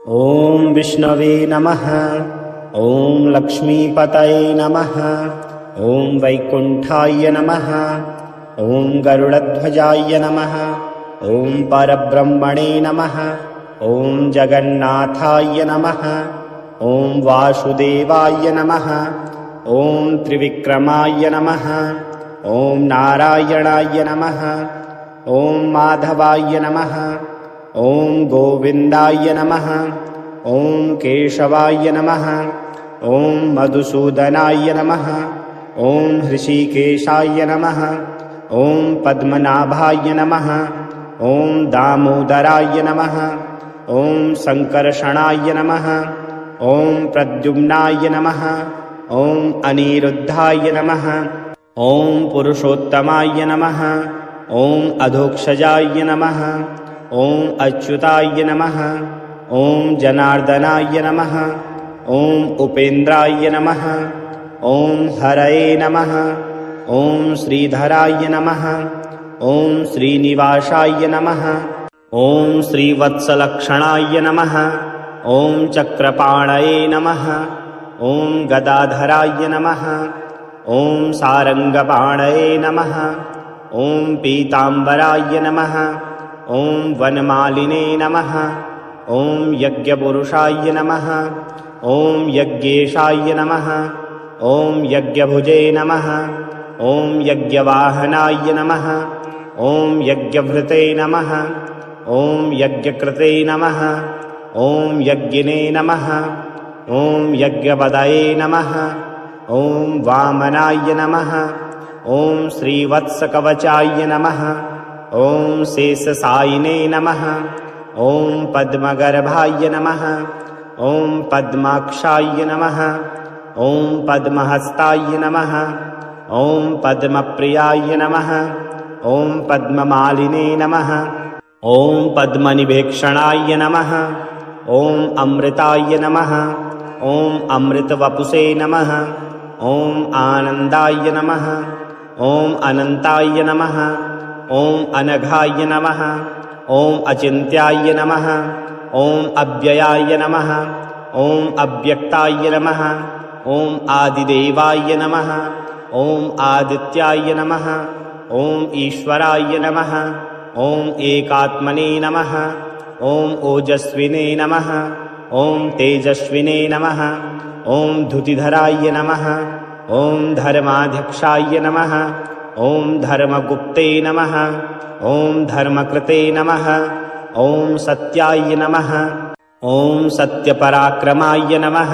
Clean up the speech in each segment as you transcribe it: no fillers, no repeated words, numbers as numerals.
ॐ विष्णवे नमः। ॐ लक्ष्मीपतये नमः। ॐ वैकुण्ठाय नमः। ॐ गरुडध्वजाय नमः। ॐ परब्रह्मणे नमः। ॐ जगन्नाथाय नमः। ॐ वासुदेवाय नमः। ॐ त्रिविक्रमाय नमः। ॐ नारायणाय नमः। ॐ माधवाय नमः। ॐ गोविन्दाय नमः। ॐ केशवाय नमः। ॐ मधुसूदनाय नमः। ॐ हृषीकेशाय नमः। ॐ पद्मनाभाय नमः। ॐ दामोदराय नमः। ॐ सङ्कर्षणाय नमः। ॐ प्रद्युम्नाय नमः। ॐ अनिरुद्धाय नमः। ॐ पुरुषोत्तमाय नमः। ॐ अधोक्षजाय नमः। ॐ अच्युताय नमः। ॐ जनार्दनाय नमः। ॐ उपेन्द्राय नमः। ॐ हरये नमः। ॐ श्रीधराय नमः। ॐ श्रीनिवासाय नमः। ॐ श्रीवत्सलक्षणाय नमः। ॐ चक्रपाणये नमः। ॐ गदाधराय नमः। ॐ सारङ्गपाणये नमः। ॐ पीताम्बराय नमः। ॐ वनमालिने नमः। ॐ यज्ञपुरुषाय नमः। ॐ यज्ञेशाय नमः। ॐ यज्ञभुजे नमः। ॐ यज्ञवाहनाय नमः। ॐ यज्ञभृते नमः। ॐ यज्ञकृते नमः। ॐ यज्ञिने नमः। ॐ यज्ञपदये नमः। ॐ वामनाय नमः। ॐ श्रीवत्सकवचाय नमः। ॐ शेषशायिने नमः। ॐ पद्मगर्भाय नमः। ॐ पद्माक्षाय नमः। ॐ पद्महस्ताय नमः। ॐ पद्मप्रियाय नमः। ॐ पद्ममालिने नमः। ॐ पद्मनिभेक्षणाय नमः। ॐ अमृताय नमः। ॐ अमृतवपुषे नमः। ॐ आनन्दाय नमः। ॐ अनन्ताय नमः। ॐ अनघाय नमः। ॐ अचिन्त्याय नमः। ॐ अव्ययाय नमः। ॐ अव्यक्ताय नमः। ॐ आदिदेवाय नमः। ॐ आदित्याय नमः। ॐ ईश्वराय नमः। ॐ एकात्मने नमः। ॐ ओजस्विने नमः। ॐ तेजस्विने नमः। ॐ धुतिधराय नमः। ॐ धर्माध्यक्षाय नमः। ॐ धर्मगुप्ते नमः। ॐ धर्मकृते नमः। ॐ सत्याय नमः। ॐ सत्यपराक्रमाय नमः।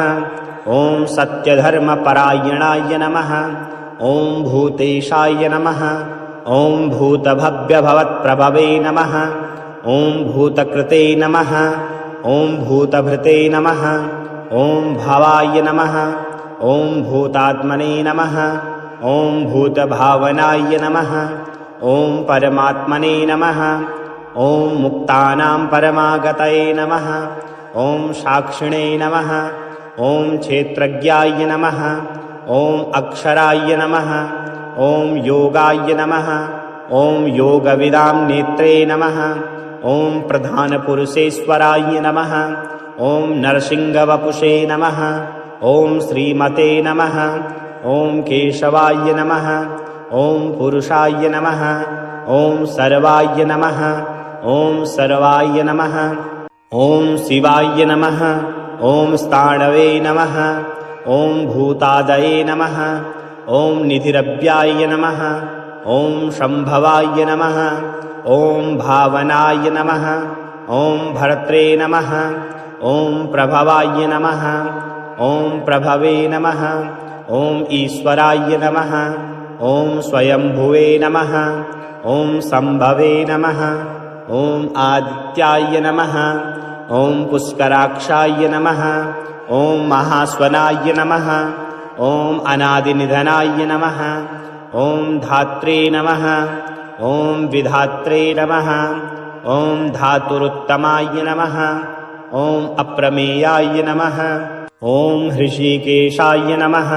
ॐ सत्यधर्मपरायणाय नमः। ॐ भूतेशाय नमः। ॐ भूतभव्यभवत्प्रभवे नमः। ॐ भूतकृते नमः। ॐ भूतभृते नमः। ॐ भवाय नमः। ॐ भूतात्मने नमः। ॐ भूतभावनाय नमः। ॐ परमात्मने नमः। ॐ मुक्तानां परमागतये नमः। ॐ साक्षिणे नमः। ॐ क्षेत्रज्ञाय नमः। ॐ अक्षराय नमः। ॐ योगाय नमः। ॐ योगविदां नेत्रे नमः। ॐ प्रधानपुरुषेश्वराय नमः। ॐ नरसिंहवपुषे नमः। ॐ श्रीमते नमः। ॐ केशवाय नमः। ॐ पुरुषाय नमः। ॐ सर्वाय नमः। ॐ सर्वाय नमः। ॐ शिवाय नमः। ॐ स्थाणवे नमः। ॐ भूतादये नमः। ॐ निधिरव्याय नमः। ॐ शम्भवाय नमः। ॐ भावनाय नमः। ॐ भर्त्रे नमः। ॐ प्रभवाय नमः। ॐ प्रभवे नमः। ॐ ईश्वराय नमः। ॐ स्वयंभुवे नमः। ॐ सम्भवे नमः। ॐ आदित्याय नमः। ॐ पुष्कराक्षाय नमः। ॐ महास्वनाय नमः। ॐ अनादिनिधनाय नमः। ॐ धात्रे नमः। ॐ विधात्रे नमः। ॐ धातुरुत्तमाय नमः। ॐ अप्रमेयाय नमः। ॐ हृषीकेशाय नमः।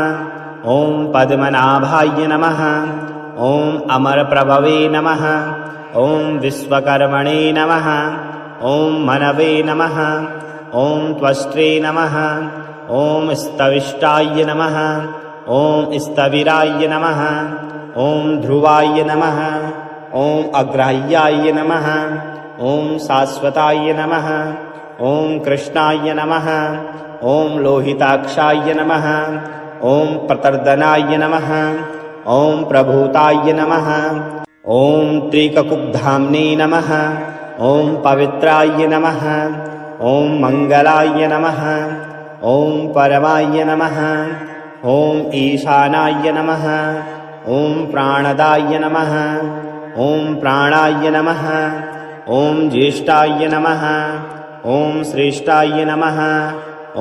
ॐ पद्मनाभाय नमः। ॐ अमरप्रभवे नमः। ॐ विश्वकर्मणे नमः। ॐ मनवे नमः। ॐ त्वष्ट्रे नमः ॐ स्तविष्टाय नमः ॐ स्थविराय नमः ॐ ध्रुवाय नमः ॐ अग्राह्याय नमः ॐ शाश्वताय नमः ॐ कृष्णाय नमः ॐ लोहिताक्षाय नमः ॐ प्रतर्दनाय नमः ॐ प्रभूताय नमः ॐ त्रिककुब्धाम्ने नमः ॐ पवित्राय नमः ॐ मङ्गलाय नमः ॐ परमाय नमः ॐ ईशानाय नमः ॐ प्राणदाय नमः ॐ प्राणाय नमः ॐ ज्येष्ठाय नमः ॐ श्रेष्ठाय नमः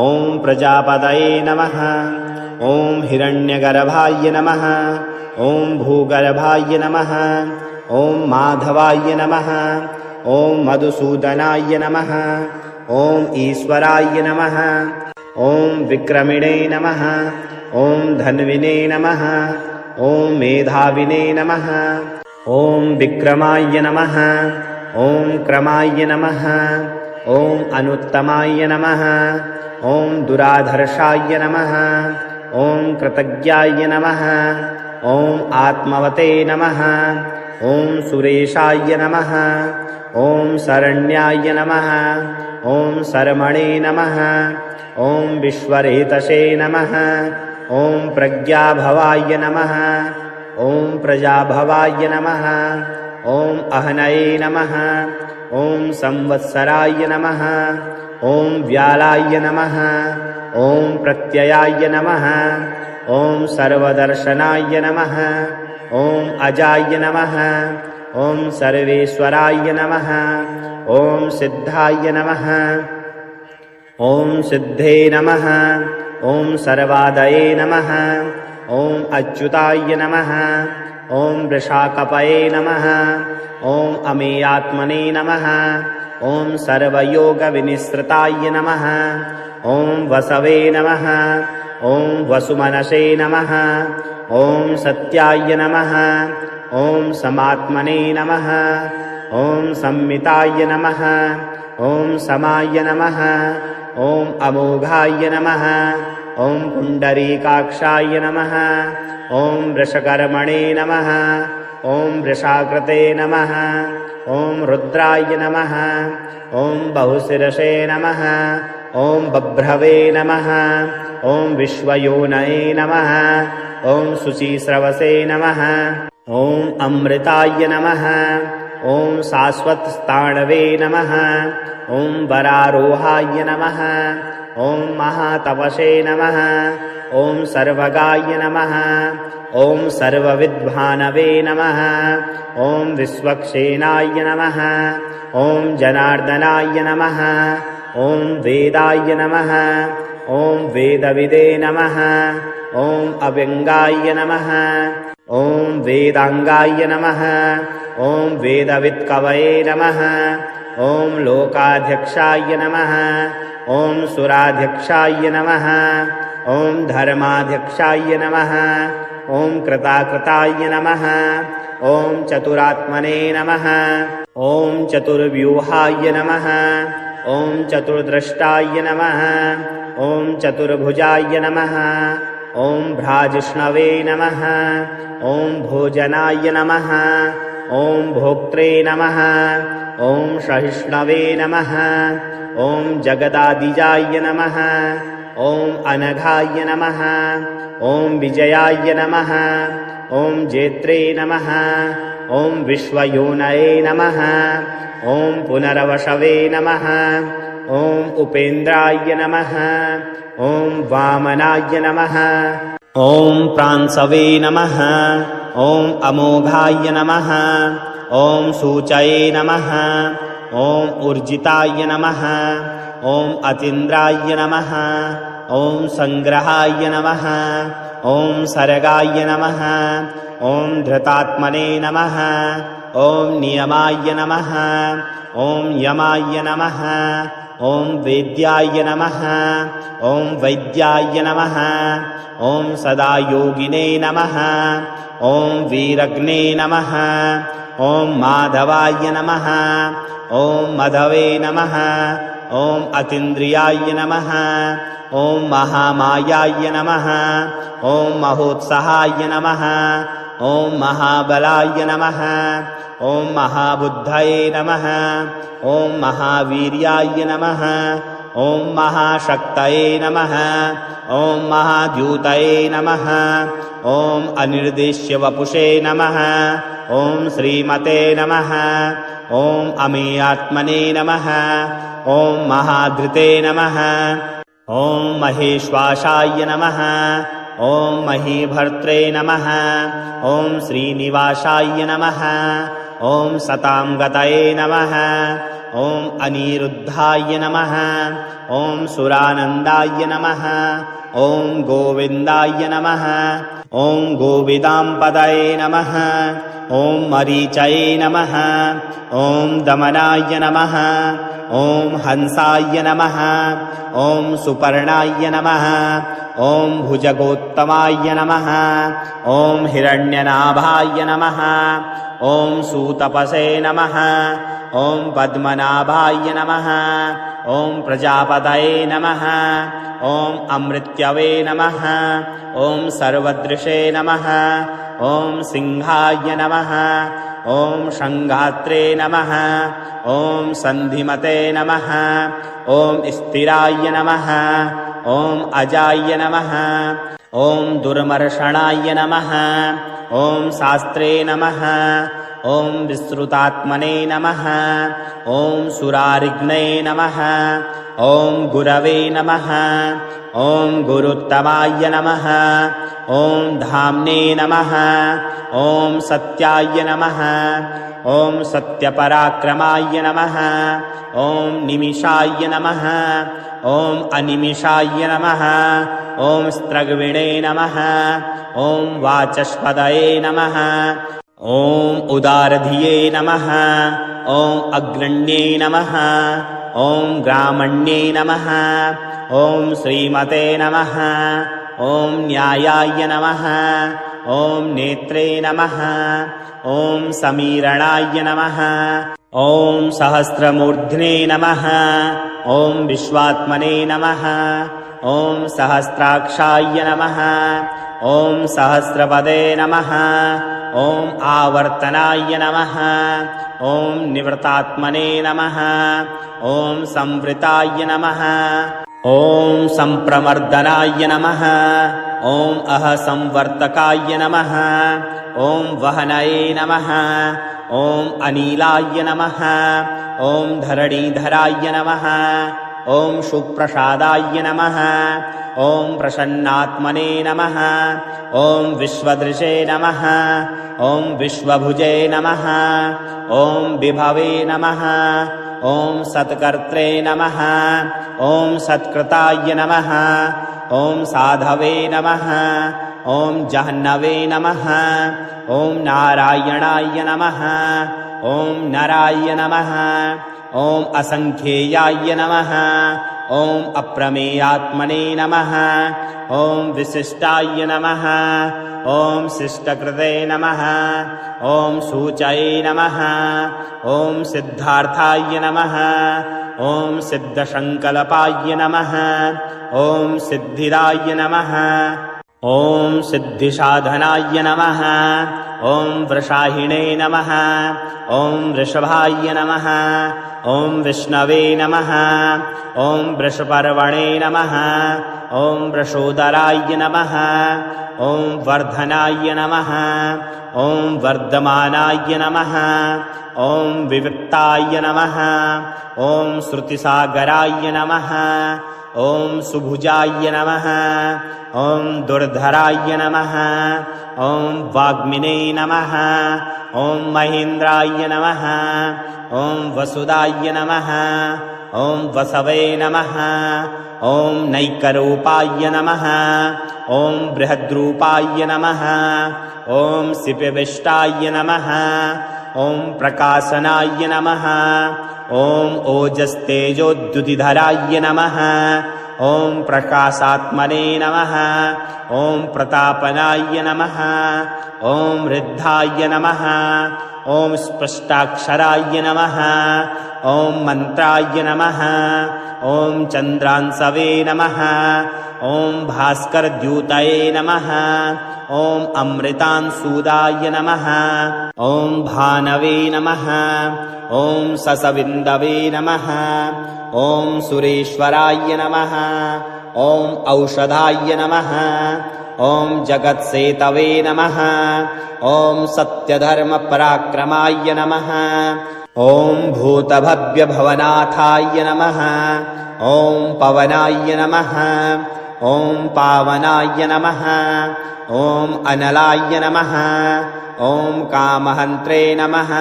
ॐ प्रजापतये नमः ॐ हिरण्यगर्भाय नमः ॐ भूगर्भाय नमः ॐ माधवाय नमः ॐ मधुसूदनाय नमः ॐ ईश्वराय नमः ॐ विक्रमिणे नमः ॐ धन्विने नमः ॐ मेधाविने नमः ॐ विक्रमाय नमः ॐ क्रमाय नमः ॐ अनुत्तमाय नमः ॐ दुराधर्षाय नमः ॐ कृतज्ञाय नमः ॐ आत्मवते नमः ॐ सुरेशाय नमः ॐ शरण्याय नमः ॐ शर्मणे नमः ॐ विश्वरेतसे नमः ॐ प्रज्ञाभवाय नमः ॐ प्रजाभवाय नमः ॐ अहनये नमः ॐ संवत्सराय नमः ॐ व्यालाय नमः ॐ प्रत्ययाय नमः ॐ सर्वदर्शनाय नमः ॐ अजाय नमः ॐ सर्वेश्वराय नमः ॐ सिद्धाय नमः ॐ सिद्धे नमः ॐ सर्वादये नमः ॐ अच्युताय नमः ॐ वृषाकपये नमः ॐ अमेयात्मने नमः ॐ सर्वयोगविनिसृताय नमः ॐ वसवे नमः ॐ वसुमनसे नमः ॐ सत्याय नमः ॐ समात्मने नमः ॐ संमिताय नमः ॐ समाय नमः ॐ अमोघाय नमः ॐ पुण्डरीकाक्षाय नमः ॐ वृषकर्मणे नमः ॐ वृषाकृते नमः ॐ रुद्राय नमः ॐ बहुशिरसे नमः ॐ बभ्रवे नमः ॐ विश्वयोनये नमः ॐ शुचिस्रवसे नमः ॐ अमृताय नमः ॐ शाश्वतस्थाणवे नमः ॐ वरारोहाय नमः ॐ महातपसे नमः ॐ सर्वगाय नमः ॐ सर्वविद्भानवे नमः ॐ विश्वक्सेनाय नमः ॐ जनार्दनाय नमः ॐ वेदाय नमः ॐ वेदविदे नमः ॐ अव्यङ्गाय नमः ॐ वेदाङ्गाय नमः ॐ वेदवित्कवये नमः ॐ लोकाध्यक्षाय नमः ॐ सुराध्यक्षाय नमः ॐ धर्माध्यक्षाय नमः ॐ कृताकृताय नमः ॐ चतुरात्मने नमः ॐ चतुर्व्यूहाय नमः ॐ चतुर्द्रष्टाय नमः ॐ चतुर्भुजाय नमः ॐ भ्राजिष्णवे नमः ॐ भोजनाय नमः ॐ भोक्त्रे नमः ॐ सहिष्णवे नमः ॐ जगदादिजाय नमः ॐ अनघाय नमः ॐ विजयाय नमः ॐ जेत्रे नमः ॐ विश्वयोनये नमः ॐ पुनरवशवे नमः ॐ उपेन्द्राय नमः ॐ वामनाय नमः ॐ प्रांसवे नमः ॐ अमोघाय नमः ॐ सूचये नमः ॐ ऊर्जिताय नमः ॐ अतीन्द्राय नमः ॐ संग्रहाय नमः ॐ सर्गाय नमः ॐ धृतात्मने नमः ॐ नियमाय नमः ॐ यमाय नमः ॐ वेद्याय नमः ॐ वैद्याय नमः ॐ सदायोगिने नमः ॐ वीरग्ने नमः ॐ माधवाय नमः ॐ मधवे नमः ॐ अतीन्द्रियाय नमः ॐ महामायाय नमः ॐ महोत्साहाय नमः ॐ महाबलाय नमः ॐ महाबुद्धये नमः ॐ महावीर्याय नमः ॐ महाशक्तये नमः ॐ महाद्यूतये नमः ॐ अनिर्देश्यवपुषे नमः ॐ श्रीमते नमः ॐ अमेयात्मने नमः ॐ महाधृते नमः ॐ महेश्वासाय नमः ॐ महीभर्त्रे नमः ॐ श्रीनिवासाय नमः ॐ सतांगतये नमः ॐ अनिरुद्धाय नमः ॐ सुरानन्दाय नमः ॐ गोविन्दाय नमः ॐ गोविदाम्पदये नमः ॐ मरीचये नमः ॐ दमनाय नमः ॐ हंसाय नमः ॐ सुपर्णाय नमः ॐ भुजगोत्तमाय नमः ॐ हिरण्यनाभाय नमः ॐ सूतपसे नमः ॐ पद्मनाभाय नमः ॐ प्रजापतये नमः ॐ अमृत्यवे नमः ॐ सर्वदृशे नमः ॐ सिंहाय नमः ॐ शङ्घात्रे नमः ॐ सन्धिमते नमः ॐ स्थिराय नमः ॐ अजाय नमः ॐ दुर्मर्षणाय नमः ॐ शास्त्रे नमः ॐ विश्रुतात्मने नमः ॐ सुरारिघ्ने नमः ॐ गुरवे नमः ॐ गुरुत्तमाय नमः ॐ धाम्ने नमः ॐ सत्याय नमः ॐ सत्यपराक्रमाय नमः ॐ निमिषाय नमः ॐ अनिमिषाय नमः ॐ स्त्रग्विणे नमः ॐ वाचस्पतये नमः ॐ उदारधिये नमः ॐ अग्रण्ये नमः ॐ ग्रामण्ये नमः ॐ श्रीमते नमः ॐ न्यायाय नमः ॐ नेत्रे नमः ॐ समीरणाय नमः ॐ सहस्रमूर्ध्ने नमः ॐ विश्वात्मने नमः ॐ सहस्राक्षाय नमः ॐ सहस्रपदे नमः ॐ आवर्तनाय नमः ॐ निवृतात्मने नमः ॐ संवृताय नमः ॐ सम्प्रमर्दनाय नमः ॐ अहसंवर्तकाय नमः ॐ वहनये नमः ॐ अनीलाय नमः ॐ धरणीधराय नमः ॐ सुप्रसादाय नमः ॐ प्रसन्नात्मने नमः ॐ विश्वदृशे नमः ॐ विश्वभुजे नमः ॐ विभवे नमः ॐ सत्कर्त्रे नमः ॐ सत्कृताय नमः ॐ साधवे नमः ॐ जह्नवे नमः ॐ नारायणाय नमः ॐ नराय नमः ॐ असंख्येयाय नमः ॐ अप्रमेयात्मने नमः ॐ विशिष्टाय नमः ॐ शिष्टकृते नमः ॐ सूचये नमः ॐ सिद्धार्थाय नमः ॐ सिद्धसङ्कल्पाय नमः ॐ सिद्धिदाय नमः ॐ सिद्धिसाधनाय नमः ॐ वृषाहिणे नमः ॐ वृषभाय नमः ॐ विष्णवे नमः ॐ वृषपर्वणे नमः ॐ वृषोदराय नमः ॐ वर्धनाय नमः ॐ वर्धमानाय नमः ॐ विविक्ताय नमः ॐ श्रुतिसागराय नमः ॐ सुभुजाय नमः ॐ दुर्धराय नमः ॐ वाग्मिने नमः ॐ महेन्द्राय नमः ॐ वसुदाय नमः ॐ वसवे नमः ॐ नैकरूपाय नमः ॐ बृहद्रूपाय नमः ॐ सिपिविष्टाय नमः ॐ प्रकाशनाय नमः ॐ ओजस्तेजोद्युतिधराय नमः ॐ प्रकाशात्मने नमः। ॐ प्रतापनाय नमः। ॐ वृद्धाय नमः। ॐ स्पष्टाक्षराय नमः। ॐ मन्त्राय नमः। ॐ चन्द्रांसवे नमः। ॐ भास्करद्यूतये नमः। ॐ अमृतांशूदाय नमः। ॐ भानवे नमः। ॐ ससविन्दवे नमः। ॐ सुरेश्वराय नमः। ॐ औषधाय नमः। ॐ जगत्सेतवे नमः। ॐ सत्यधर्मपराक्रमाय नमः। ॐ भूतभव्यभवनाथाय नमः। ॐ पवनाय नमः। ॐ पावनाय नमः। ॐ अनलाय नमः। ॐ कामहन्त्रे नमः।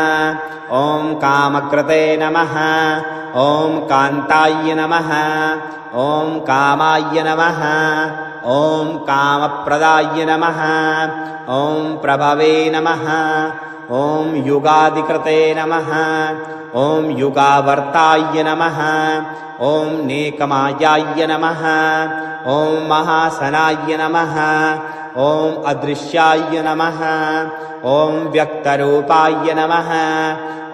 ॐ कामकृते नमः। ॐ कान्ताय नमः। ॐ कामाय नमः। ॐ कामप्रदाय नमः। ॐ प्रभवे नमः। ॐ युगादिकृते नमः। ॐ युगावर्ताय नमः। ॐ नेकमायाय नमः। ॐ महासनाय नमः। ॐ अदृश्याय नमः। ॐ व्यक्तरूपाय नमः।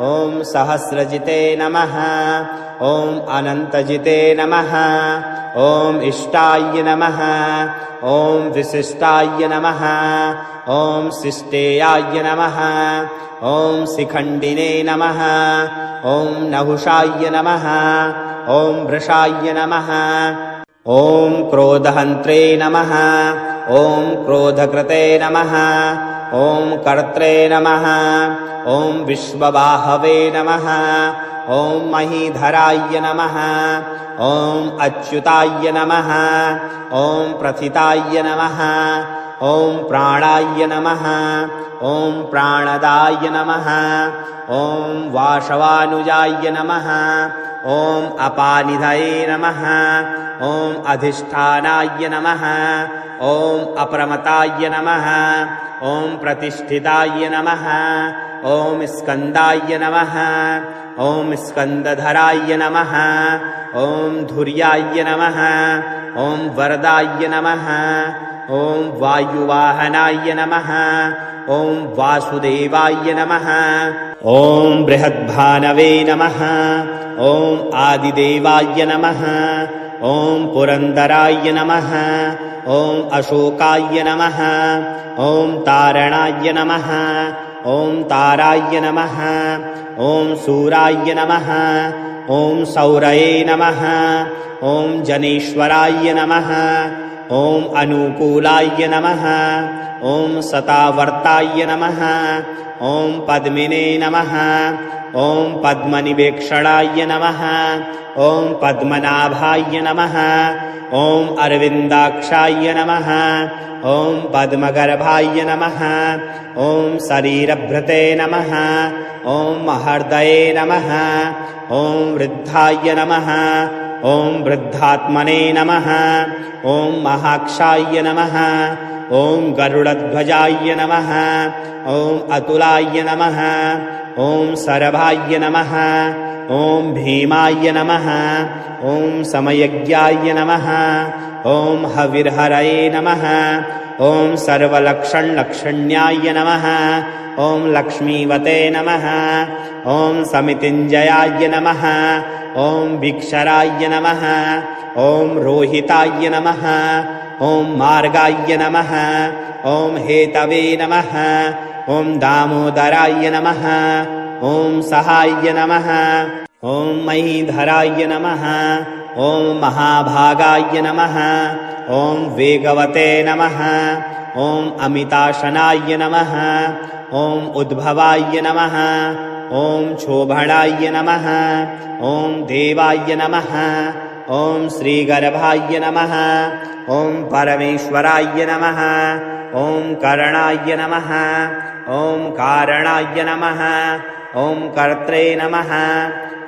ॐ सहस्रजिते नमः। ॐ अनन्तजिते नमः। ॐ इष्टाय नमः। ॐ विशिष्टाय नमः। ॐ शिष्टेयाय नमः। ॐ शिखण्डिने नमः। ॐ नहुषाय नमः। ॐ वृषाय नमः। ॐ क्रोधहन्त्रे नमः। ॐ क्रोधकृते नमः। ॐ कर्त्रे नमः। ॐ विश्वबाहवे नमः। ॐ महीधराय नमः। ॐ अच्युताय नमः। ॐ प्रथिताय नमः। ॐ प्राणाय नमः। ॐ प्राणदाय नमः। ॐ वाशवानुजाय नमः। ॐ अपानिधये नमः। ॐ अधिष्ठानाय नमः। ॐ अप्रमताय नमः। ॐ प्रतिष्ठिताय नमः। ॐ स्कन्दाय नमः। ॐ स्कन्दधराय नमः। ॐ धुर्याय नमः। ॐ वरदाय नमः। ॐ वायुवाहनाय नमः। ॐ वासुदेवाय नमः। ॐ बृहद्भानवे नमः। ॐ आदिदेवाय नमः। ॐ पुरन्दराय नमः। ॐ अशोकाय नमः। ॐ तारणाय नमः। ॐ ताराय नमः। ॐ सूराय नमः। ॐ सौरये नमः। ॐ जनेश्वराय नमः। ॐ अनुकूलाय नमः। ॐ सतावर्ताय नमः। ॐ पद्मिने नमः। ॐ पद्मनिवेक्षणाय नमः। ॐ पद्मनाभाय नमः। ॐ अरविन्दाक्षाय नमः। ॐ पद्मगर्भाय नमः। ॐ शरीरभृते नमः। ॐ महर्दये नमः। ॐ वृद्धाय नमः। ॐ वृद्धात्मने नमः। ॐ महाक्षाय नमः। ॐ गरुडध्वजाय नमः। ॐ अतुलाय नमः। ॐ सरभाय नमः। ॐ भीमाय नमः। ॐ समयज्ञाय नमः। ॐ हविर्हरये नमः। ॐ सर्वलक्षणलक्षण्याय नमः। ॐ लक्ष्मीवते नमः। ॐ समितिञ्जयाय नमः। ॐ वीक्षराय नमः। ॐ रोहिताय नमः। ॐ मार्गाय नमः। ॐ हेतवे नमः। ॐ दामोदराय नमः। ॐ सहाय नमः। ॐ महीधराय नमः। ॐ महाभागाय नमः। ॐ वेगवते नमः। ॐ अमिताशनाय नमः। ॐ उद्भवाय नमः। ॐ क्षोभणाय नमः। ॐ देवाय नमः। ॐ श्रीगर्भाय नमः। ॐ परमेश्वराय नमः। ॐ करणाय नमः। ॐ कारणाय नमः। ॐ कर्त्रे नमः।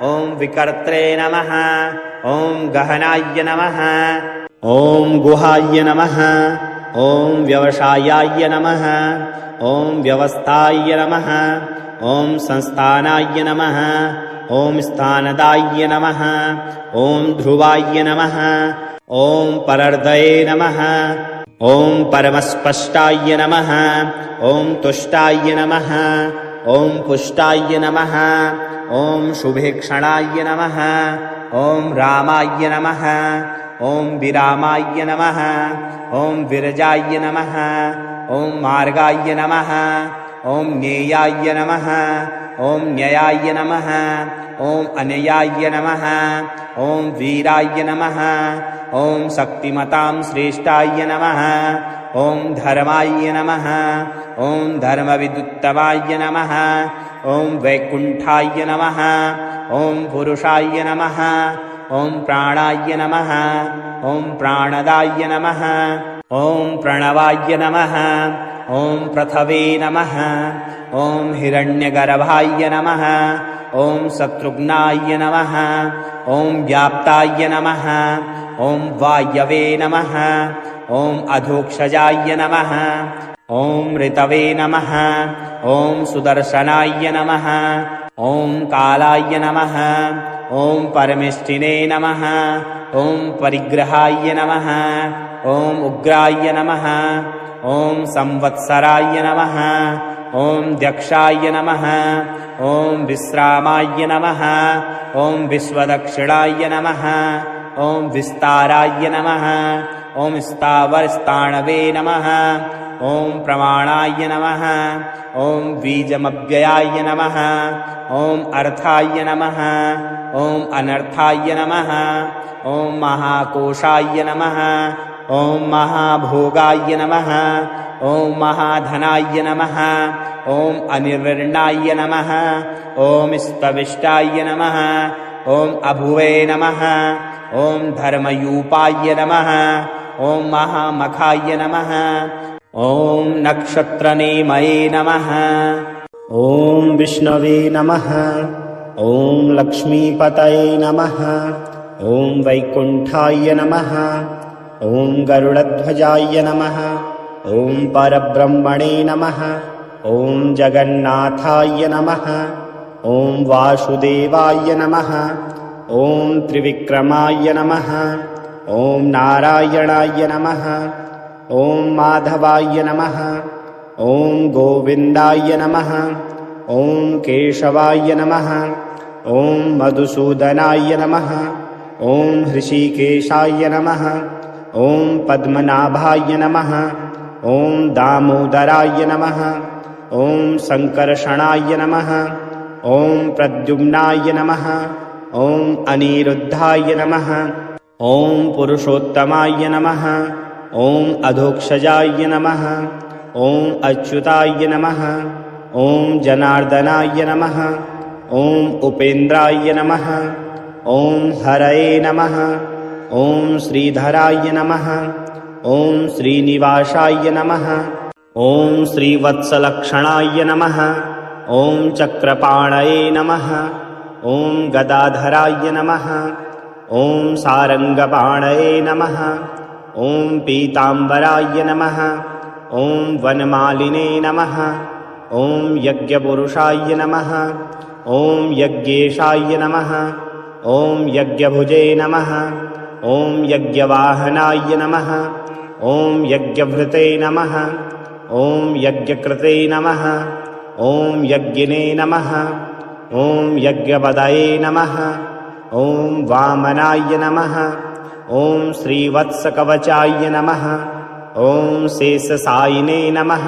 ॐ विकर्त्रे नमः। ॐ गहनाय नमः। ॐ गुहाय नमः। ॐ व्यवसायाय नमः। ॐ व्यवस्थाय नमः। ॐ संस्थानाय नमः। ॐ स्थानदाय नमः। ॐ ध्रुवाय नमः। ॐ परर्दये नमः। ॐ परमस्पष्टाय नमः। ॐ तुष्टाय नमः। ॐ पुष्टाय नमः। ॐ शुभेक्षणाय नमः। ॐ रामाय नमः। ॐ विरामाय नमः। ॐ विरजाय नमः। ॐ मार्गाय नमः। ॐ ज्ञेयाय नमः। ॐ न्ययाय नमः। ॐ अनयाय नमः। ॐ वीराय नमः। ॐ शक्तिमतां श्रेष्ठाय नमः। ॐ धर्माय नमः। ॐ धर्मविदुत्तमाय नमः। ॐ वैकुण्ठाय नमः। ॐ पुरुषाय नमः। ॐ प्राणाय नमः। ॐ प्राणदाय नमः। ॐ प्रणवाय नमः। ॐ पृथवे नमः। ॐ हिरण्यगर्भाय नमः। ॐ शत्रुघ्नाय नमः। ॐ व्याप्ताय नमः। ॐ वायवे नमः। ॐ अधोक्षजाय नमः। ॐ ऋतवे नमः। ॐ सुदर्शनाय नमः। ॐ कालाय नमः। ॐ परमेष्ठिने नमः। ॐ परिग्रहाय नमः। ॐ उग्राय नमः। ॐ संवत्सराय नमः। ॐ दक्षाय नमः। ॐ विश्रामाय नमः। ॐ विश्वदक्षिणाय नमः। ॐ विस्ताराय नमः। ॐ स्थावरस्थाणवे नमः। ॐ प्रमाणाय नमः। ॐ बीजमव्ययाय नमः। ॐ अर्थाय नमः। ॐ अनर्थाय नमः। ॐ महाकोशाय नमः। ॐ महाभोगाय नमः। ॐ महाधनाय नमः। ॐ अनिर्वर्णाय नमः। ॐ स्तविष्टाय नमः। ॐ अभुवे नमः। ॐ धर्मयूपाय नमः। ॐ महामखाय नमः। ॐ नक्षत्रनेमये नमः। ॐ विष्णवे नमः। ॐ लक्ष्मीपतये नमः। ॐ वैकुण्ठाय नमः। ॐ गरुडध्वजाय नमः। ॐ परब्रह्मणे नमः। ॐ जगन्नाथाय नमः। ॐ वासुदेवाय नमः। ॐ त्रिविक्रमाय नमः। ॐ नारायणाय नमः। ॐ माधवाय नमः। ॐ गोविन्दाय नमः। ॐ केशवाय नमः। ॐ मधुसूदनाय नमः। ॐ हृषीकेशाय नमः। ॐ पद्मनाभाय नमः। ॐ दामोदराय नमः। ॐ सङ्कर्षणाय नमः। ॐ प्रद्युम्नाय नमः। ॐ अनिरुद्धाय नमः। ॐ पुरुषोत्तमाय नमः। ॐ अधोक्षजाय नमः। ॐ अच्युताय नमः। ॐ जनार्दनाय नमः। ॐ उपेन्द्राय नमः। ॐ हरये नमः। ॐ श्रीधराय नमः। ॐ श्रीनिवासाय नमः। ॐ श्रीवत्सलक्षणाय नमः। ॐ चक्रपाणये नमः। ॐ गदाधराय नमः। ॐ सारङ्गपाणये नमः। ॐ पीताम्बराय नमः। ॐ वनमालिने नमः। ॐ यज्ञपुरुषाय नमः। ॐ यज्ञेशाय नमः। ॐ यज्ञभुजे नमः। ॐ यज्ञवाहनाय नमः। ॐ यज्ञभृते नमः। ॐ यज्ञकृते नमः। ॐ यज्ञिने नमः। ॐ यज्ञपदये नमः। ॐ वामनाय नमः। ॐ श्रीवत्सकवचाय नमः। ॐ शेषशायिने नमः।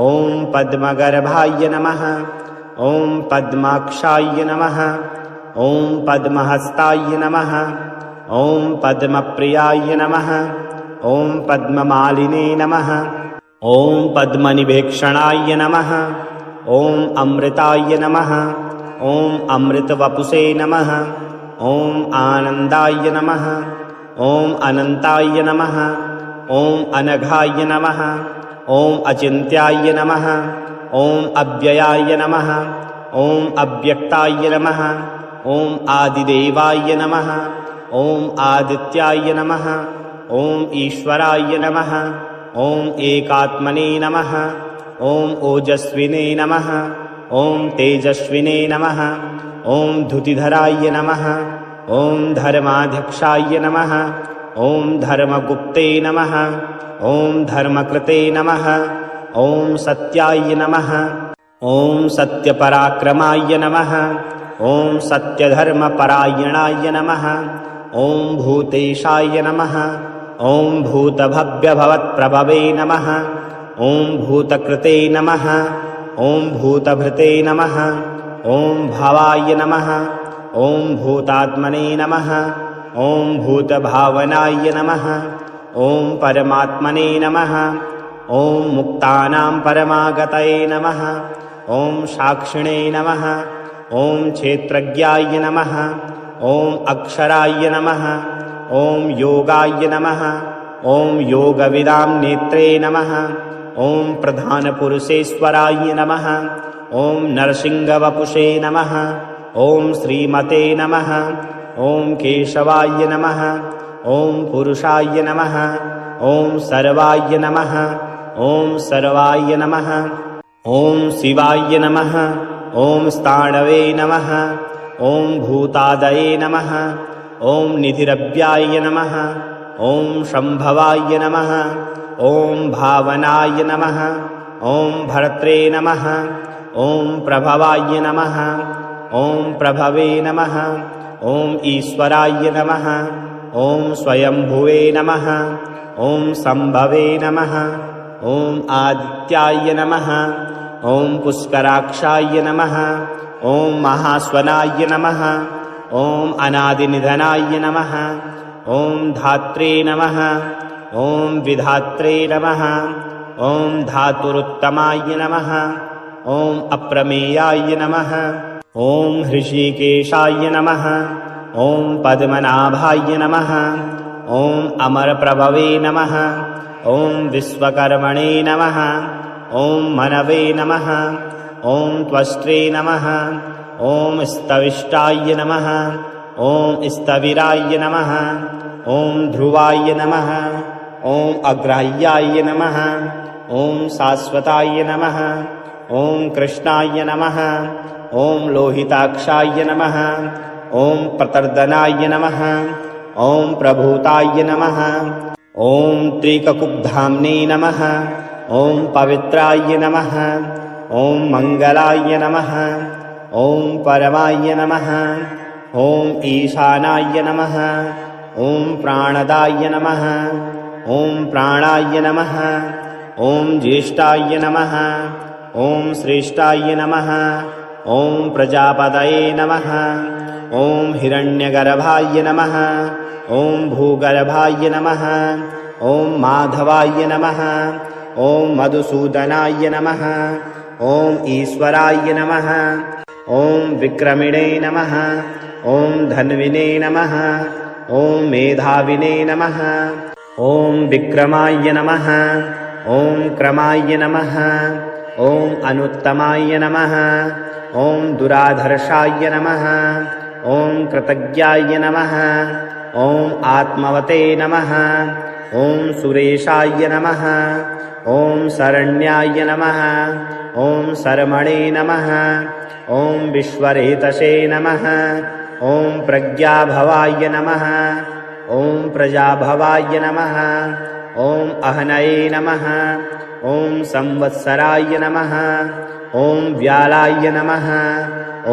ॐ पद्मगर्भाय नमः। ॐ पद्माक्षाय नमः। ॐ पद्महस्ताय नमः। ॐ पद्मप्रियाय नमः। ॐ पद्ममालिने नमः। ॐ पद्मनिभेक्षणाय नमः। ॐ अमृताय नमः। ॐ अमृतवपुषे नमः। ॐ आनन्दाय नमः। ॐ अनन्ताय नमः। ॐ अनघाय नमः। ॐ अचिन्त्याय नमः। ॐ अव्ययाय नमः। ॐ अव्यक्ताय नमः। ॐ आदिदेवाय नमः। ॐ आदित्याय नमः। ॐ ईश्वराय नमः। ॐ एकात्मने नमः। ॐ ओजस्विने नमः। ॐ तेजस्विने नमः। ॐ धुतिधराय नमः। ॐ धर्माध्यक्षाय नमः। ॐ धर्मगुप्ते नमः। ॐ धर्मकृते नमः। ॐ सत्याय नमः। ॐ सत्यपराक्रमाय नमः। ॐ सत्यधर्मपरायणाय नमः। ॐ भूतेशाय नमः। ॐ भूतभव्यभवत्प्रभवे नमः। ॐ भूतकृते नमः। ॐ भूतभृते नमः। ॐ भवाय नमः। ॐ भूतात्मने नमः। ॐ भूतभावनाय नमः। ॐ परमात्मने नमः। ॐ मुक्तानां परमागतये नमः। ॐ साक्षिणे नमः। ॐ क्षेत्रज्ञाय नमः। ॐ अक्षराय नमः। ॐ योगाय नमः। ॐ योगविदां नेत्रे नमः। ॐ प्रधानपुरुषेश्वराय नमः। ॐ नरसिंहवपुषे नमः। ॐ श्रीमते नमः। ॐ केशवाय नमः। ॐ पुरुषाय नमः। ॐ सर्वाय नमः। ॐ सर्वाय नमः। ॐ शिवाय नमः। ॐ स्थाणवे नमः। ॐ भूतादये नमः। ॐ निधिरव्याय नमः। ॐ शम्भवाय नमः। ॐ भावनाय नमः। ॐ भर्त्रे नमः। ॐ प्रभवाय नमः। ॐ प्रभवे नमः। ॐ ईश्वराय नमः। ॐ स्वयंभुवे नमः। ॐ सम्भवे नमः। ॐ आदित्याय नमः। ॐ पुष्कराक्षाय नमः। ॐ महास्वनाय नमः। ॐ अनादिनिधनाय नमः। ॐ धात्रे नमः। ॐ विधात्रे नमः। ॐ धातुरुत्तमाय नमः। ॐ अप्रमेयाय नमः। ॐ हृषीकेशाय नमः। ॐ पद्मनाभाय नमः। ॐ अमरप्रभवे नमः। ॐ विश्वकर्मणे नमः। ॐ मनवे नमः। ॐ त्वष्ट्रे नमः। ॐ स्तविष्टाय नमः। ॐ स्थविराय नमः। ॐ ध्रुवाय नमः। ॐ अग्राह्याय नमः। ॐ शाश्वताय नमः। ॐ कृष्णाय नमः। ॐ लोहिताक्षाय नमः। ॐ प्रतर्दनाय नमः। ॐ प्रभूताय नमः। ॐ त्रिककुब्धाम्ने नमः। ॐ पवित्राय नमः। ॐ मङ्गलाय नमः। ॐ परमाय नमः। ॐ ईशानाय नमः। ॐ प्राणदाय नमः। ॐ प्राणाय नमः। ॐ ज्येष्ठाय नमः। ॐ श्रेष्ठाय नमः। ॐ प्रजापतये नमः। ॐ हिरण्यगर्भाय नमः। ॐ भूगर्भाय नमः। ॐ माधवाय नमः। ॐ मधुसूदनाय नमः। ॐ ईश्वराय नमः। ॐ विक्रमिणे नमः। ॐ धन्विने नमः। ॐ मेधाविने नमः। ॐ विक्रमाय नमः। ॐ क्रमाय नमः। ॐ अनुत्तमाय नमः। ॐ दुराधर्षाय नमः। ॐ कृतज्ञाय नमः। ॐ आत्मवते नमः। ॐ सुरेशाय नमः। ॐ शरण्याय नमः। ॐ शर्मणे नमः। ॐ विश्वरेतसे नमः। ॐ प्रज्ञाभवाय नमः। ॐ प्रजाभवाय नमः। ॐ अहनये नमः। ॐ संवत्सराय नमः। ॐ व्यालाय नमः।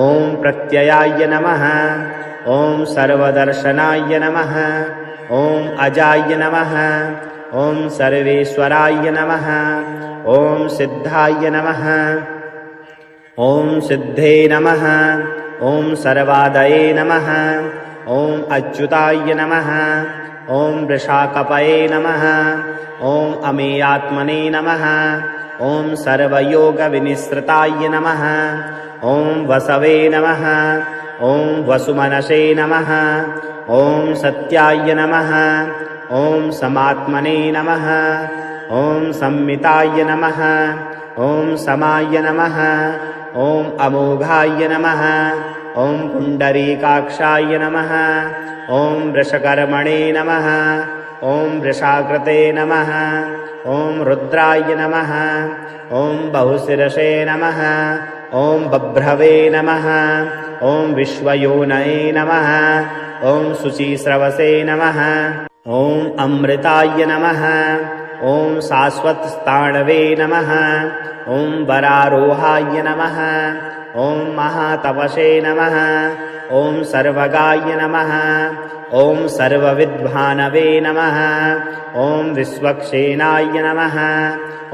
ॐ प्रत्ययाय नमः। ॐ सर्वदर्शनाय नमः। ॐ अजाय नमः। ॐ सर्वेश्वराय नमः। ॐ सिद्धाय नमः। ॐ सिद्धे नमः। ॐ सर्वादये नमः। ॐ अच्युताय नमः। ॐ वृषाकपये नमः। ॐ अमेयात्मने नमः। ॐ सर्वयोगविनिसृताय नमः। ॐ वसवे नमः। ॐ वसुमनसे नमः। ॐ सत्याय नमः। ॐ समात्मने नमः। ॐ संमिताय नमः। ॐ समाय नमः। ॐ अमोघाय नमः। ॐ पुण्डरीकाक्षाय नमः। ॐ वृषकर्मणे नमः। ॐ वृषाकृते नमः। ॐ रुद्राय नमः। ॐ बहुशिरसे नमः। ॐ बभ्रवे नमः। ॐ विश्वयोनये नमः। ॐ शुचिस्रवसे नमः। ॐ अमृताय नमः। ॐ शाश्वतस्थाणवे नमः। ॐ वरारोहाय नमः। ॐ महातपसे नमः। ॐ सर्वगाय नमः। ॐ सर्वविद्भानवे नमः। ॐ विश्वक्सेनाय नमः।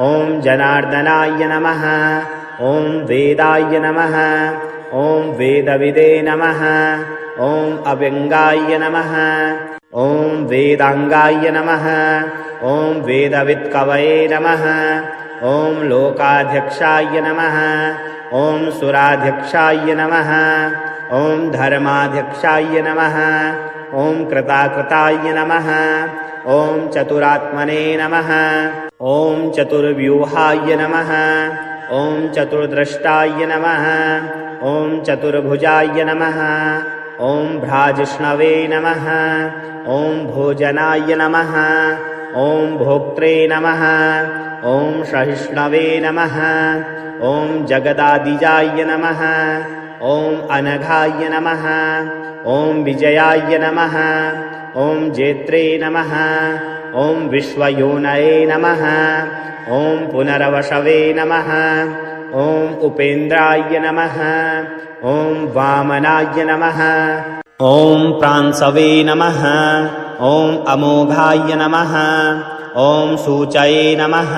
ॐ जनार्दनाय नमः। ॐ वेदाय नमः। ॐ वेदविदे नमः। ॐ अव्यङ्गाय नमः। ॐ वेदाङ्गाय नमः। ॐ वेदवित्कवये नमः। ॐ लोकाध्यक्षाय नमः। ॐ सुराध्यक्षाय नमः। ॐ धर्माध्यक्षाय नमः। ॐ कृताकृताय नमः। ॐ चतुरात्मने नमः। ॐ चतुर्व्यूहाय नमः। ॐ चतुर्द्रष्टाय नमः। ॐ चतुर्भुजाय नमः। ॐ भ्राजिष्णवे नमः। ॐ भोजनाय नमः। ॐ भोक्त्रे नमः। ॐ सहिष्णवे नमः। ॐ जगदादिजाय नमः। ॐ अनघाय नमः। ॐ विजयाय नमः। ॐ जेत्रे नमः। ॐ विश्वयोनये नमः। ॐ पुनरवशवे नमः। ॐ उपेन्द्राय नमः। ॐ वामनाय नमः। ॐ प्रांसवे नमः। ॐ अमोघाय नमः। ॐ सूचये नमः।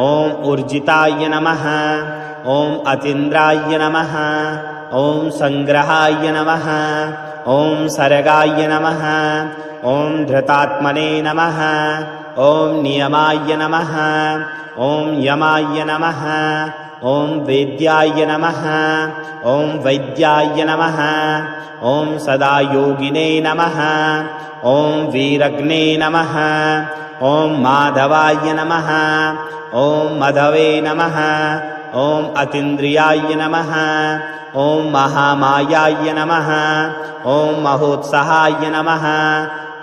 ॐ ऊर्जिताय नमः। ॐ अतीन्द्राय नमः। ॐ संग्रहाय नमः। ॐ सर्गाय नमः। ॐ धृतात्मने नमः। ॐ नियमाय नमः। ॐ यमाय नमः। ॐ वेद्याय नमः। ॐ वैद्याय नमः। ॐ सदा योगिने नमः। ॐ वीरग्ने नमः। ॐ माधवाय नमः। ॐ मधवे नमः। ॐ अतीन्द्रियाय नमः। ॐ महामायाय नमः। ॐ महोत्साहाय नमः।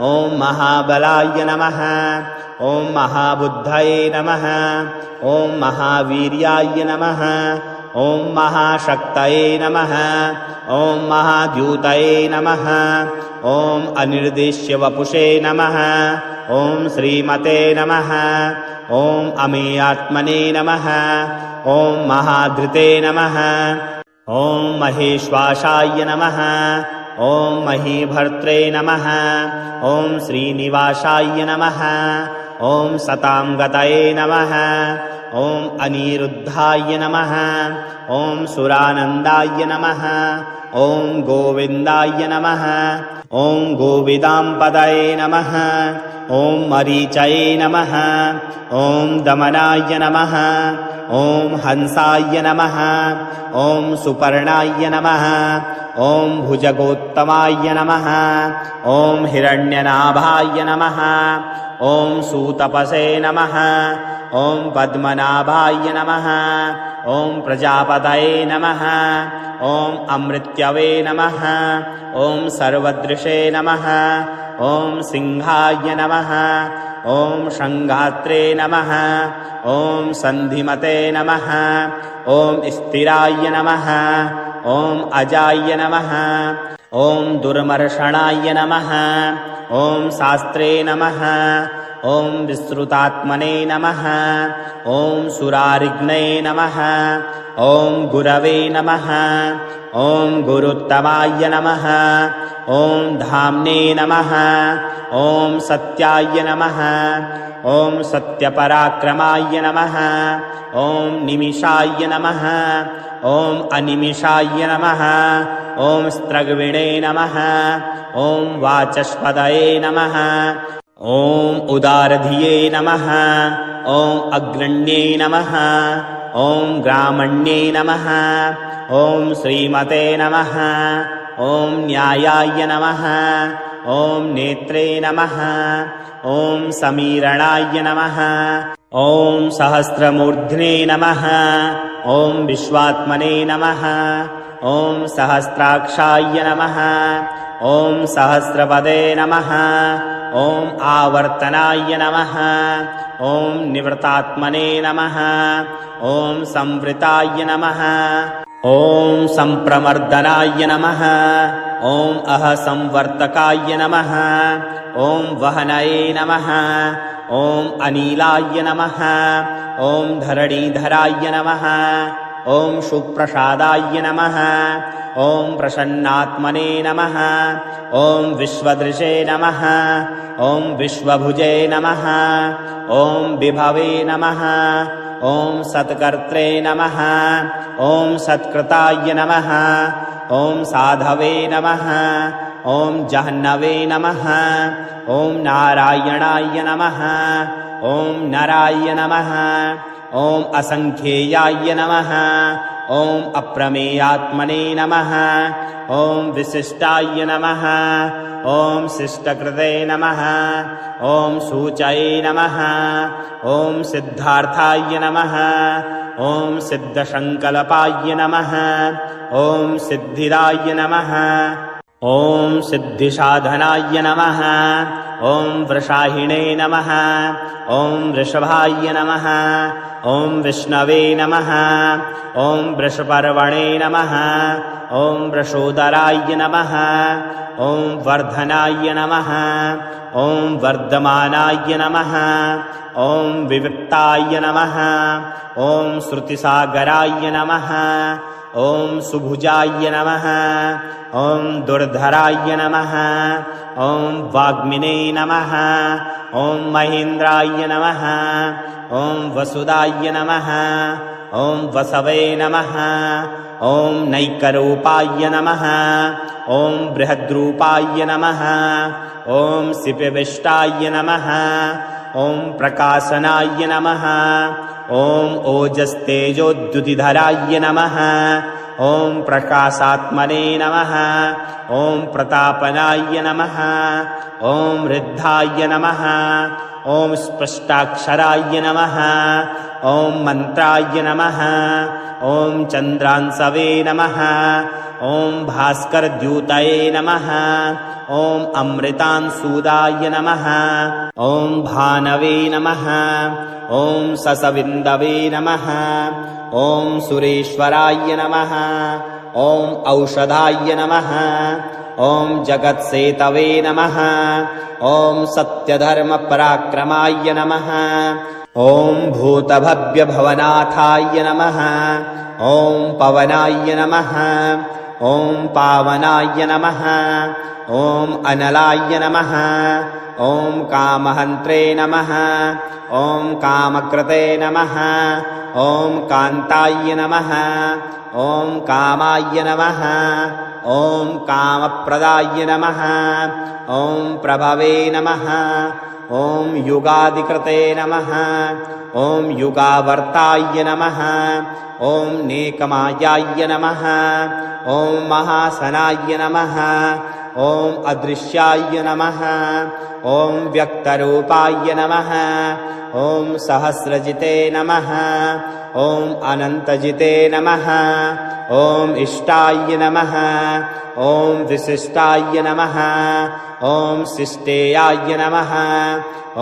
ॐ महाबलाय नमः। ॐ महाबुद्धये नमः। ॐ महावीर्याय नमः। ॐ महाशक्तये नमः। ॐ महाद्यूतये नमः। ॐ अनिर्देश्यवपुषे नमः। ॐ श्रीमते नमः। ॐ अमेयात्मने नमः। ॐ महाधृते नमः। ॐ महेश्वासाय नमः। ॐ महीभर्त्रे नमः। ॐ श्रीनिवासाय नमः। ॐ सतांगतये नमः। ॐ अनिरुद्धाय नमः। ॐ सुरानन्दाय नमः। ॐ गोविन्दाय नमः। ॐ गोविदाम्पदये नमः। ॐ मरीचये नमः। ॐ दमनाय नमः। ॐ हंसाय नमः। ॐ सुपर्णाय नमः। ॐ भुजगोत्तमाय नमः। ॐ हिरण्यनाभाय नमः। ॐ सूतपसे नमः। ॐ पद्मनाभाय नमः। ॐ प्रजापतये नमः। ॐ अमृत्यवे नमः। ॐ सर्वदृशे नमः। ॐ सिंहाय नमः। ॐ शङ्घात्रे नमः। ॐ सन्धिमते नमः। ॐ स्थिराय नमः। ॐ अजाय नमः। ॐ दुर्मर्षणाय नमः। ॐ शास्त्रे नमः। ॐ विश्रुतात्मने नमः। ॐ सुरारिघ्ने नमः। ॐ गुरवे नमः। ॐ गुरुत्तमाय नमः। ॐ धाम्ने नमः। ॐ सत्याय नमः। ॐ सत्यपराक्रमाय नमः। ॐ निमिषाय नमः। ॐ अनिमिषाय नमः। ॐ स्त्रग्विणे नमः। ॐ वाचस्पतये नमः। ॐ उदारधिये नमः। ॐ अग्रण्ये नमः। ॐ ग्रामण्ये नमः। ॐ श्रीमते नमः। ॐ न्यायाय नमः। ॐ नेत्रे नमः। ॐ समीरणाय नमः। ॐ सहस्रमूर्ध्ने नमः। ॐ विश्वात्मने नमः। ॐ सहस्राक्षाय नमः। ॐ सहस्रपदे नमः। ॐ आवर्तनाय नमः। ॐ निवृतात्मने नमः। ॐ संवृताय नमः। ॐ संप्रमर्दनाय नमः। ॐ अहसंवर्तकाय नमः। ॐ वहनये नमः। ॐ अनिलाय नमः। ॐ धरणीधराय नमः। ॐ सुप्रसादाय नमः। ॐ प्रसन्नात्मने नमः। ॐ विश्वदृशे नमः। ॐ विश्वभुजे नमः। ॐ विभवे नमः। ॐ सत्कर्त्रे नमः। ॐ सत्कृताय नमः। ॐ साधवे नमः। ॐ जह्नवे नमः। ॐ नारायणाय नमः। ॐ नराय नमः। ॐ असंख्येयाय नमः। ॐ अप्रमेयात्मने नमः। ॐ विशिष्टाय नमः। ॐ शिष्टकृते नमः। ॐ सूचये नमः। ॐ सिद्धार्थाय नमः। ॐ सिद्धसङ्कल्पाय नमः। ॐ सिद्धिदाय नमः। ॐ सिद्धिसाधनाय नमः। ॐ वृषाहिणे नमः। ॐ वृषभाय नमः। ॐ विष्णवे नमः। ॐ वृषपर्वणे नमः। ॐ वृषोदराय नमः। ॐ वर्धनाय नमः। ॐ वर्धमानाय नमः। ॐ विविक्ताय नमः। ॐ श्रुतिसागराय नमः। ॐ सुभुजाय नमः। ॐ दुर्धराय नमः। ॐ वाग्मिने नमः। ॐ महेन्द्राय नमः। ॐ वसुदाय नमः। ॐ वसवे नमः। ॐ नैकरूपाय नमः। ॐ बृहद्रूपाय नमः। ॐ सिपिविष्टाय नमः। ॐ प्रकाशनाय नमः। ॐ ओजस्तेजोद्युतिधराय नमः। ॐ प्रकाशात्मने नमः। ॐ प्रतापनाय नमः। ॐ वृद्धाय नमः। ॐ स्पष्टाक्षराय नमः। ॐ मन्त्राय नमः। ॐ चन्द्रांसवे नमः। ॐ भास्करद्यूतये नमः। ॐ अमृतांशूदाय नमः। ॐ भानवे नमः। ॐ ससविन्दवे नमः। ॐ सुरेश्वराय नमः। ॐ औषधाय नमः। ॐ जगत्सेतवे नमः। ॐ सत्यधर्मपराक्रमाय नमः। ॐ भूतभव्यभवनाथाय नमः। ॐ पवनाय नमः। ॐ पावनाय नमः। ॐ अनलाय नमः। ॐ कामहन्त्रे नमः। ॐ कामकृते नमः। ॐ कान्ताय नमः। ॐ कामाय नमः। ॐ कामप्रदाय नमः। ॐ प्रभवे नमः। ॐ युगादिकृते नमः। ॐ युगावर्ताय नमः। ॐ नेकमायाय नमः। ॐ महासनाय नमः। ॐ अदृश्याय नमः। ॐ व्यक्तरूपाय नमः। ॐ सहस्रजिते नमः। ॐ अनन्तजिते नमः। ॐ इष्टाय नमः। ॐ विशिष्टाय नमः। ॐ शिष्टेयाय नमः।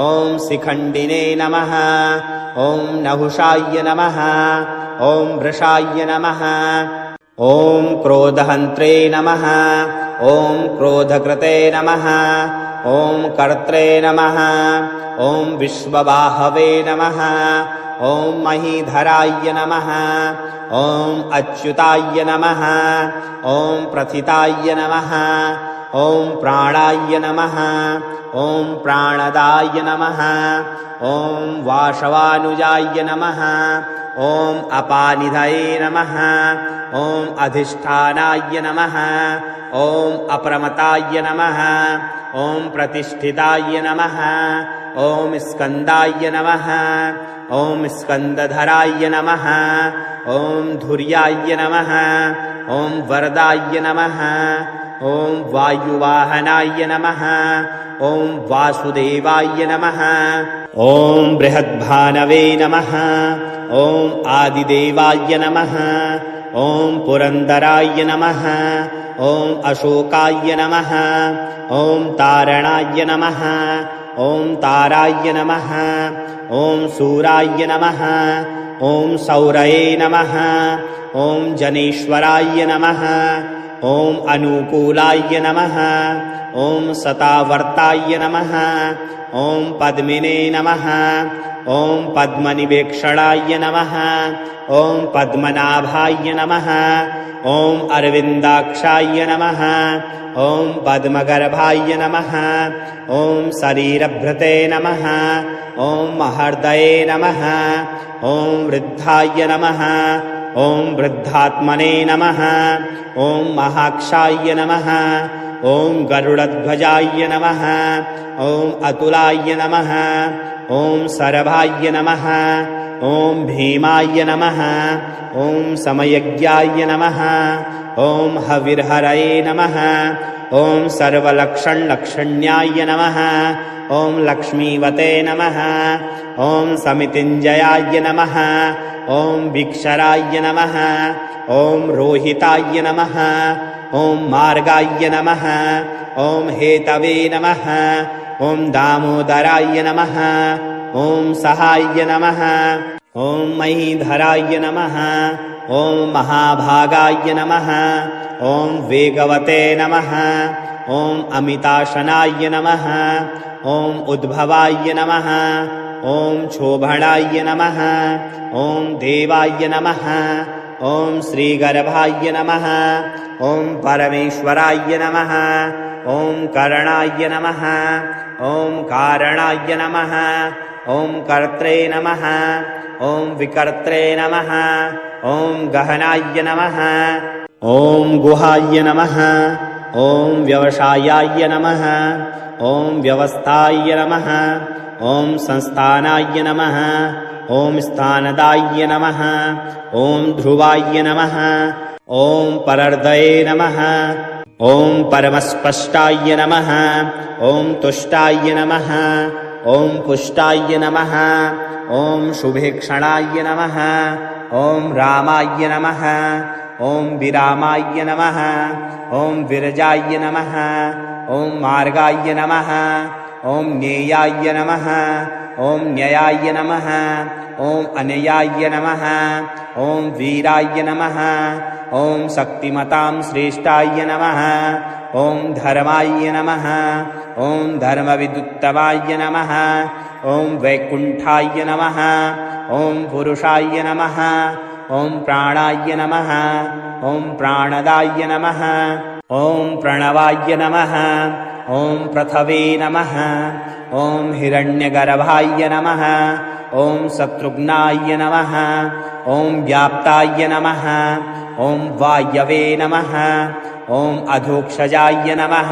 ॐ शिखण्डिने नमः। ॐ नहुषाय नमः। ॐ वृषाय नमः। ॐ क्रोधहन्त्रे नमः। ॐ क्रोधकृते नमः। ॐ कर्त्रे नमः। ॐ विश्वबाहवे नमः। ॐ महीधराय नमः। ॐ अच्युताय नमः। ॐ प्रथिताय नमः। ॐ प्राणाय नमः। ॐ प्राणदाय नमः। ॐ वासवानुजाय नमः। ॐ अपानिधये नमः। ॐ अधिष्ठानाय नमः। ॐ अप्रमताय नमः। ॐ प्रतिष्ठिताय नमः। ॐ स्कन्दाय नमः। ॐ स्कन्दधराय नमः। ॐ धुर्याय नमः। ॐ वरदाय नमः। ॐ वायुवाहनाय नमः। ॐ वासुदेवाय नमः। ॐ बृहद्भानवे नमः। ॐ आदिदेवाय नमः। ॐ पुरन्दराय नमः। ॐ अशोकाय नमः। ॐ तारणाय नमः। ॐ ताराय नमः। ॐ सूराय नमः। ॐ सौरये नमः। ॐ जनेश्वराय नमः। ॐ अनुकूलाय नमः। ॐ सतावर्ताय नमः। ॐ पद्मिने नमः। ॐ पद्मनिवेक्षणाय नमः। ॐ पद्मनाभाय नमः। ॐ अरविन्दाक्षाय नमः। ॐ पद्मगर्भाय नमः। ॐ शरीरभृते नमः। ॐ महर्दये नमः। ॐ वृद्धाय नमः। ॐ वृद्धात्मने नमः। ॐ महाक्षाय नमः। ॐ गरुडध्वजाय नमः। ॐ अतुलाय नमः। ॐ सरभाय नमः। ॐ भीमाय नमः। ॐ समयज्ञाय नमः। ॐ हविर्हरये नमः। ॐ सर्वलक्षणलक्षण्याय नमः। ॐ लक्ष्मीवते नमः। ॐ समितिञ्जयाय नमः। ॐ विक्षराय नमः। ॐ रोहिताय नमः। ॐ मार्गाय नमः। ॐ हेतवे नमः। ॐ दामोदराय नमः। ॐ सहाय नमः। ॐ महीधराय नमः। ॐ महाभागाय नमः। ॐ वेगवते नमः। ॐ अमिताशनाय नमः। ॐ उद्भवाय नमः। ॐ शोभणाय नमः। ॐ देवाय नमः। ॐ श्रीगर्भाय नमः। ॐ परमेश्वराय नमः। ॐ करणाय नमः। ॐ कारणाय नमः। ॐ कर्त्रे नमः। ॐ विकर्त्रे नमः। ॐ गहनाय नमः। ॐ गुहाय नमः। ॐ व्यवसायाय नमः। ॐ व्यवस्थाय नमः। ॐ संस्थानाय नमः। ॐ स्थानदाय नमः। ॐ ध्रुवाय नमः। ॐ परर्दये नमः। ॐ परमस्पष्टाय नमः। ॐ तुष्टाय नमः। ॐ पुष्टाय नमः। ॐ शुभेक्षणाय नमः। ॐ रामाय नमः। ॐ विरामाय नमः। ॐ विरजाय नमः। ॐ मार्गाय नमः। ॐ ज्ञेयाय नमः। ॐ न्ययाय नमः। ॐ अनयाय नमः। ॐ वीराय नमः। ॐ शक्तिमतां श्रेष्ठाय नमः। ॐ धर्माय नमः। ॐ धर्मविदुत्तमाय नमः। ॐ वैकुण्ठाय नमः। ॐ पुरुषाय नमः। ॐ प्राणाय नमः। ॐ प्राणदाय नमः। ॐ प्रणवाय नमः। ॐ पृथवे नमः। ॐ हिरण्यगर्भाय नमः। ॐ शत्रुघ्नाय नमः। ॐ व्याप्ताय नमः। ॐ वायवे नमः। ॐ अधोक्षजाय नमः।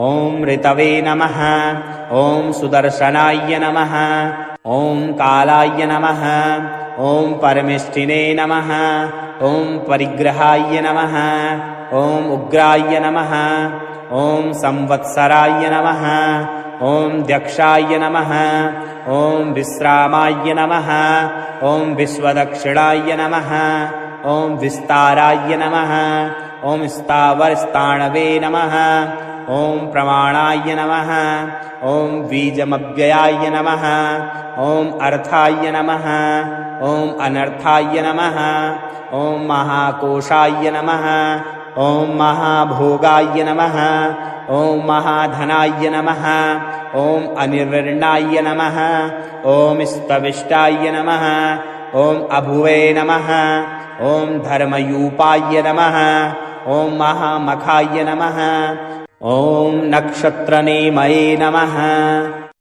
ॐ ऋतवे नमः। ॐ सुदर्शनाय नमः। ॐ कालाय नमः। ॐ परमेष्ठिने नमः। ॐ परिग्रहाय नमः। ॐ उग्राय नमः। ॐ संवत्सराय नमः। ॐ दक्षाय नमः। ॐ विश्रामाय नमः। ॐ विश्वदक्षिणाय नमः। ॐ विस्ताराय नमः। ॐ स्थावरस्थाणवे नमः। ॐ प्रमाणाय नमः। ॐ बीजमव्ययाय नमः। ॐ अर्थाय नमः। ॐ अनर्थाय नमः। ॐ महाकोशाय नमः। ॐ महाभोगाय नमः। ॐ महाधनाय नमः। ॐ अनिर्वर्णाय नमः। ॐ स्तविष्टाय नमः। ॐ अभुवे नमः। ॐ धर्मयूपाय नमः। ॐ महामखाय नमः। ॐ नक्षत्रनेमये नमः।